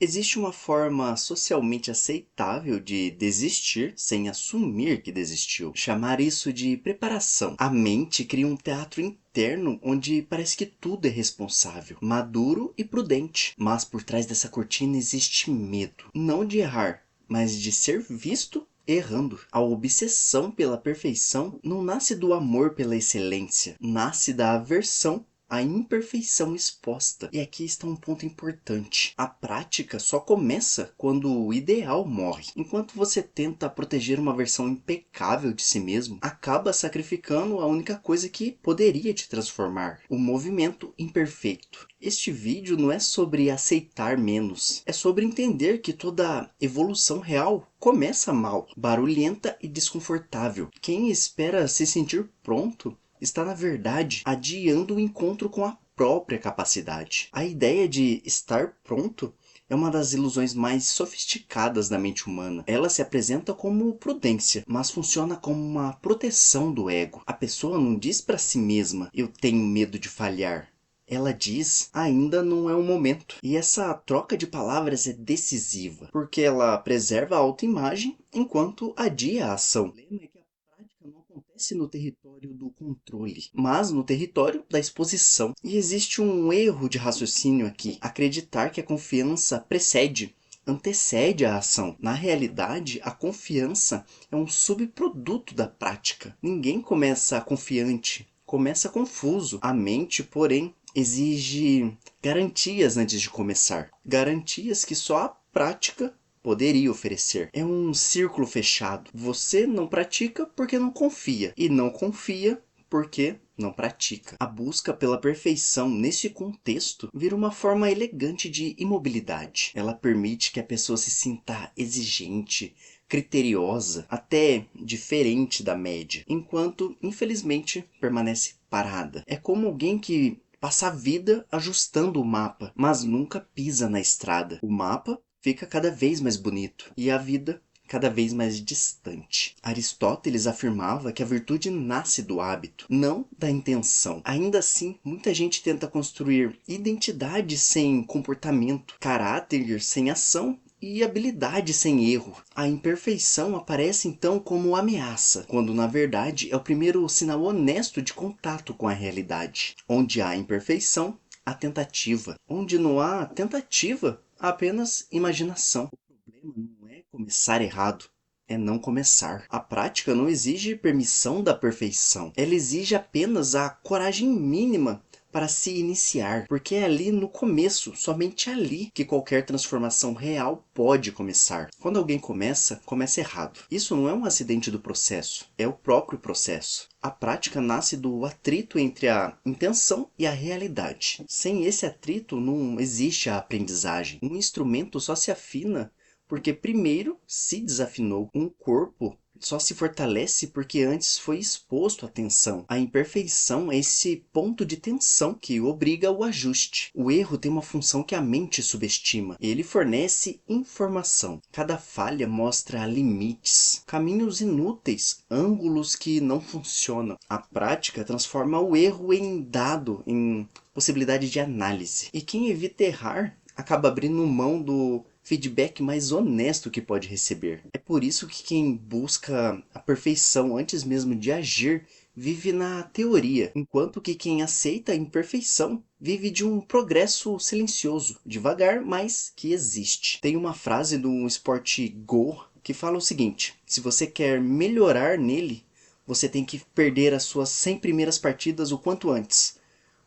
Existe uma forma socialmente aceitável de desistir sem assumir que desistiu. Chamar isso de preparação. A mente cria um teatro interno onde parece que tudo é responsável, maduro e prudente. Mas por trás dessa cortina existe medo. Não de errar, mas de ser visto errando. A obsessão pela perfeição não nasce do amor pela excelência, nasce da aversão à imperfeição exposta. E aqui está um ponto importante. A prática só começa quando o ideal morre. Enquanto você tenta proteger uma versão impecável de si mesmo, acaba sacrificando a única coisa que poderia te transformar: o movimento imperfeito. Este vídeo não é sobre aceitar menos, é sobre entender que toda evolução real começa mal, barulhenta e desconfortável. Quem espera se sentir pronto está, na verdade, adiando o encontro com a própria capacidade. A ideia de estar pronto é uma das ilusões mais sofisticadas da mente humana. Ela se apresenta como prudência, mas funciona como uma proteção do ego. A pessoa não diz para si mesma: eu tenho medo de falhar. Ela diz: ainda não é o momento. E essa troca de palavras é decisiva, porque ela preserva a autoimagem enquanto adia a ação. O problema é que a prática não acontece no território do controle, mas no território da exposição. E existe um erro de raciocínio aqui: acreditar que a confiança antecede a ação. Na realidade, a confiança é um subproduto da prática. Ninguém começa confiante, começa confuso. A mente, porém, exige garantias antes de começar. Garantias que só a prática poderia oferecer. É um círculo fechado. Você não pratica porque não confia, e não confia porque não pratica. A busca pela perfeição nesse contexto vira uma forma elegante de imobilidade. Ela permite que a pessoa se sinta exigente, criteriosa, até diferente da média, enquanto, infelizmente, permanece parada. É como alguém que passa a vida ajustando o mapa, mas nunca pisa na estrada. O mapa fica cada vez mais bonito e a vida cada vez mais distante. Aristóteles afirmava que a virtude nasce do hábito, não da intenção. Ainda assim, muita gente tenta construir identidade sem comportamento, caráter sem ação e habilidade sem erro. A imperfeição aparece então como ameaça, quando na verdade é o primeiro sinal honesto de contato com a realidade. Onde há imperfeição, há tentativa. Onde não há tentativa, há apenas imaginação. O problema não é começar errado, é não começar. A prática não exige permissão da perfeição. Ela exige apenas a coragem mínima para se iniciar, porque é ali no começo, somente ali, que qualquer transformação real pode começar. Quando alguém começa, começa errado. Isso não é um acidente do processo, é o próprio processo. A prática nasce do atrito entre a intenção e a realidade. Sem esse atrito não existe a aprendizagem. Um instrumento só se afina porque primeiro se desafinou. Um corpo só se fortalece porque antes foi exposto à tensão. A imperfeição é esse ponto de tensão que obriga o ajuste. O erro tem uma função que a mente subestima. Ele fornece informação. Cada falha mostra limites, caminhos inúteis, ângulos que não funcionam. A prática transforma o erro em dado, em possibilidade de análise. E quem evita errar acaba abrindo mão do feedback mais honesto que pode receber. É por isso que quem busca a perfeição antes mesmo de agir vive na teoria, enquanto que quem aceita a imperfeição vive de um progresso silencioso, devagar, mas que existe. Tem uma frase do esporte Go que fala o seguinte: se você quer melhorar nele, você tem que perder as suas 100 primeiras partidas o quanto antes.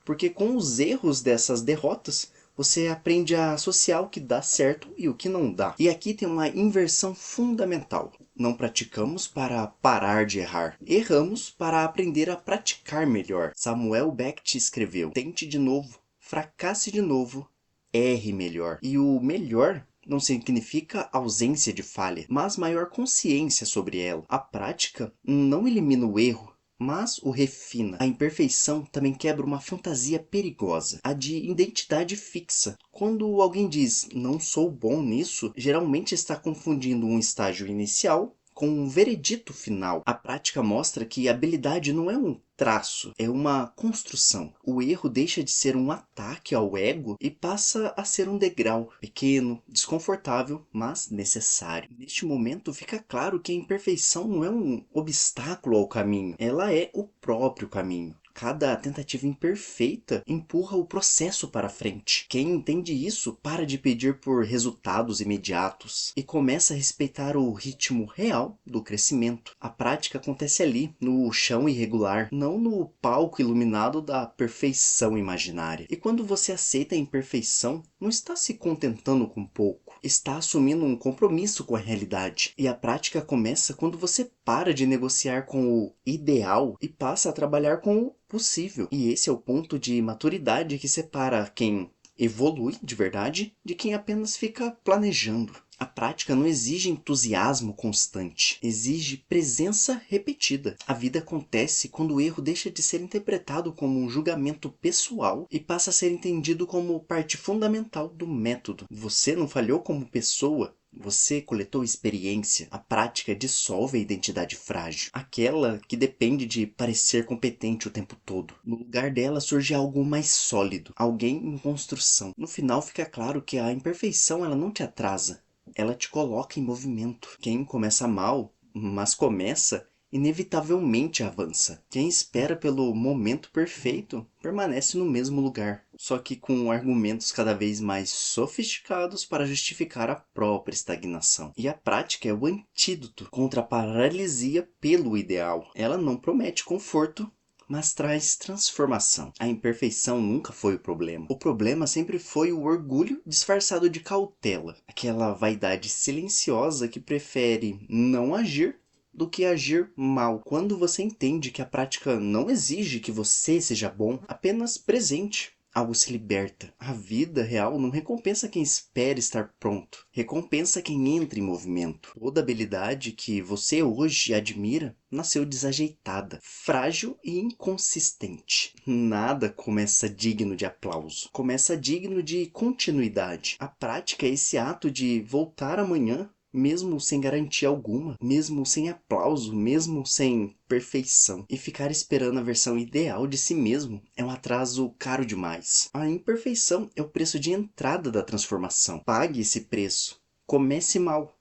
Porque com os erros dessas derrotas, você aprende a associar o que dá certo e o que não dá. E aqui tem uma inversão fundamental. Não praticamos para parar de errar. Erramos para aprender a praticar melhor. Samuel Beckett escreveu: tente de novo, fracasse de novo, erre melhor. E o melhor não significa ausência de falha, mas maior consciência sobre ela. A prática não elimina o erro, mas o refina. A imperfeição também quebra uma fantasia perigosa, a de identidade fixa. Quando alguém diz não sou bom nisso, geralmente está confundindo um estágio inicial com um veredito final. A prática mostra que a habilidade não é um traço, é uma construção. O erro deixa de ser um ataque ao ego e passa a ser um degrau, pequeno, desconfortável, mas necessário. Neste momento fica claro que a imperfeição não é um obstáculo ao caminho, ela é o próprio caminho. Cada tentativa imperfeita empurra o processo para frente. Quem entende isso para de pedir por resultados imediatos e começa a respeitar o ritmo real do crescimento. A prática acontece ali, no chão irregular, não no palco iluminado da perfeição imaginária. E quando você aceita a imperfeição, não está se contentando com pouco, está assumindo um compromisso com a realidade. E a prática começa quando você para de negociar com o ideal e passa a trabalhar com o possível. E esse é o ponto de maturidade que separa quem evolui de verdade de quem apenas fica planejando. A prática não exige entusiasmo constante, exige presença repetida. A vida acontece quando o erro deixa de ser interpretado como um julgamento pessoal e passa a ser entendido como parte fundamental do método. Você não falhou como pessoa, você coletou experiência. A prática dissolve a identidade frágil, aquela que depende de parecer competente o tempo todo. No lugar dela surge algo mais sólido, alguém em construção. No final fica claro que a imperfeição ela não te atrasa, ela te coloca em movimento. Quem começa mal, mas começa, inevitavelmente avança. Quem espera pelo momento perfeito permanece no mesmo lugar, só que com argumentos cada vez mais sofisticados para justificar a própria estagnação. E a prática é o antídoto contra a paralisia pelo ideal. Ela não promete conforto, mas traz transformação. A imperfeição nunca foi o problema. O problema sempre foi o orgulho disfarçado de cautela. Aquela vaidade silenciosa que prefere não agir do que agir mal. Quando você entende que a prática não exige que você seja bom, apenas presente, algo se liberta. A vida real não recompensa quem espera estar pronto, recompensa quem entra em movimento. Toda habilidade que você hoje admira nasceu desajeitada, frágil e inconsistente. Nada começa digno de aplauso, começa digno de continuidade. A prática é esse ato de voltar amanhã mesmo sem garantia alguma, mesmo sem aplauso, mesmo sem perfeição. E ficar esperando a versão ideal de si mesmo é um atraso caro demais. A imperfeição é o preço de entrada da transformação. Pague esse preço. Comece mal.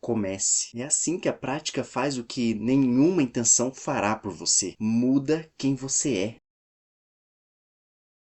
Comece. É assim que a prática faz o que nenhuma intenção fará por você. Muda quem você é.